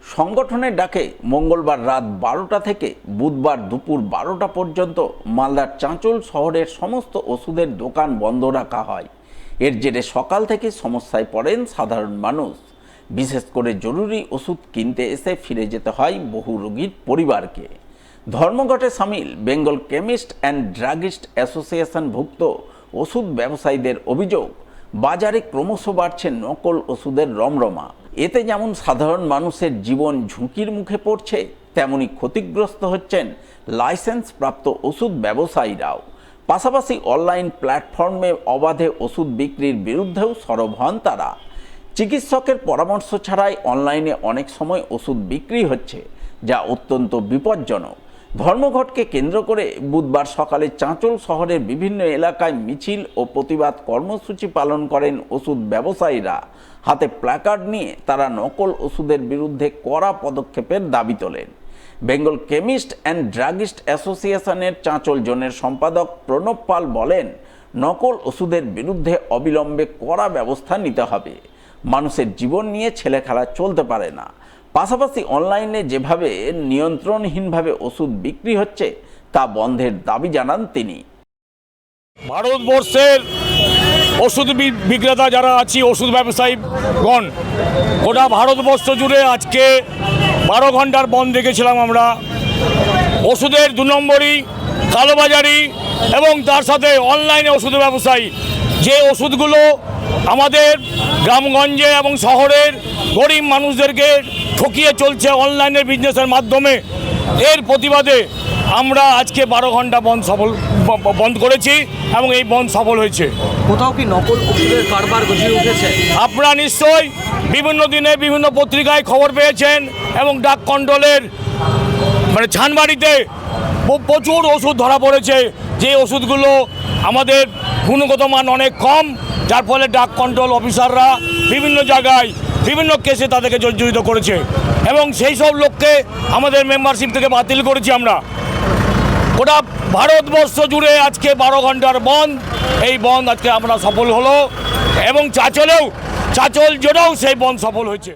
সংগঠনের ডাকে মঙ্গলবার রাত 12টা থেকে বুধবার দুপুর 12টা পর্যন্ত মালদার চাঁচল শহরের সমস্ত ওষুধের দোকান বন্ধ রাখা হয়। এর জেরে সকাল থেকে সমস্যায় পড়েন সাধারণ মানুষ। বিশেষ করে জরুরি ওষুধ কিনতে এসে ফিরে যেতে হয় বহু রোগীর পরিবারকে। ধর্মঘটে সামিল বেঙ্গল কেমিস্ট অ্যান্ড ড্রাগিস্ট অ্যাসোসিয়েশনভুক্ত ওষুধ ব্যবসায়ীদের অভিযোগ, বাজারে ক্রমশ বাড়ছে নকল ওষুধের রমরমা। এতে যেমন সাধারণ মানুষের জীবন ঝুঁকির মুখে পড়ছে, তেমনি ক্ষতিগ্রস্ত হচ্ছেন লাইসেন্সপ্রাপ্ত ওষুধ ব্যবসায়ীরাও। পাশাপাশি অনলাইন প্ল্যাটফর্মে অবাধে ওষুধ বিক্রির বিরুদ্ধেও সরব হন তারা। চিকিৎসকের পরামর্শ ছাড়াই অনলাইনে অনেক সময় ওষুধ বিক্রি হচ্ছে, যা অত্যন্ত বিপজ্জনক। ধর্মঘটকে কেন্দ্র করে বুধবার সকালে চাঁচল শহরের বিভিন্ন এলাকায় মিছিল ও প্রতিবাদ কর্মসূচি পালন করেন ওষুধ ব্যবসায়ীরা। হাতে প্ল্যাকার্ড নিয়ে তারা নকল ওষুধের বিরুদ্ধে কড়া পদক্ষেপের দাবি তোলেন। বেঙ্গল কেমিস্ট অ্যান্ড ড্রাগিস্ট অ্যাসোসিয়েশনের চাঁচল জোনের সম্পাদক প্রণব পাল বলেন, নকল ওষুধের বিরুদ্ধে অবিলম্বে কড়া ব্যবস্থা নিতে হবে। মানুষের জীবন নিয়ে ছেলেখেলা চলতে পারে না। পাশাপাশি অনলাইনে যেভাবে নিয়ন্ত্রণহীনভাবে ওষুধ বিক্রি হচ্ছে তা বন্ধের দাবি জানান তিনি। ভারতবর্ষের ওষুধ বিক্রেতা যারা আছি, ওষুধ ব্যবসায়ীগণ, গোটা ভারতবর্ষ জুড়ে আজকে 12 ঘন্টার বন্ধ রেখেছিলাম আমরা। ওষুধের 2 নম্বরই কালোবাজারি এবং তার সাথে অনলাইনে ওষুধ ব্যবসায়ী, যে ওষুধগুলো আমাদের গ্রামগঞ্জে এবং শহরের গরিব মানুষদেরকে ঠকিয়ে চলছে অনলাইনের বিজনেসের মাধ্যমে, এর প্রতিবাদে আমরা আজকে 12 ঘন্টা বন্ধ করেছি এবং এই বন্ধ সফল হয়েছে। কোথাও কি নকল ওষুধের কারবার গজিয়ে উঠেছে? আপনারা নিশ্চয়ই বিভিন্ন দিনে বিভিন্ন পত্রিকায় খবর পেয়েছেন এবং ডাক কন্ট্রোলের ছানবাড়িতে প্রচুর ওষুধ ধরা পড়েছে, যে ওষুধগুলো আমাদের গুণগত মান অনেক কম, যার ফলে ডাক কন্ট্রোল অফিসাররা বিভিন্ন জায়গায় বিভিন্ন কেসে তাদেরকে জর্জরিত করেছে এবং সেই সব লোককে আমাদের মেম্বারশিপ থেকে বাতিল করেছি আমরা। গোটা ভারতবর্ষ জুড়ে আজকে 12 ঘন্টার বন্ধ, এই বন্ধ আজকে আমরা সফল হলো এবং চাঁচল জোড়েও সেই বন্ধ সফল হয়েছে।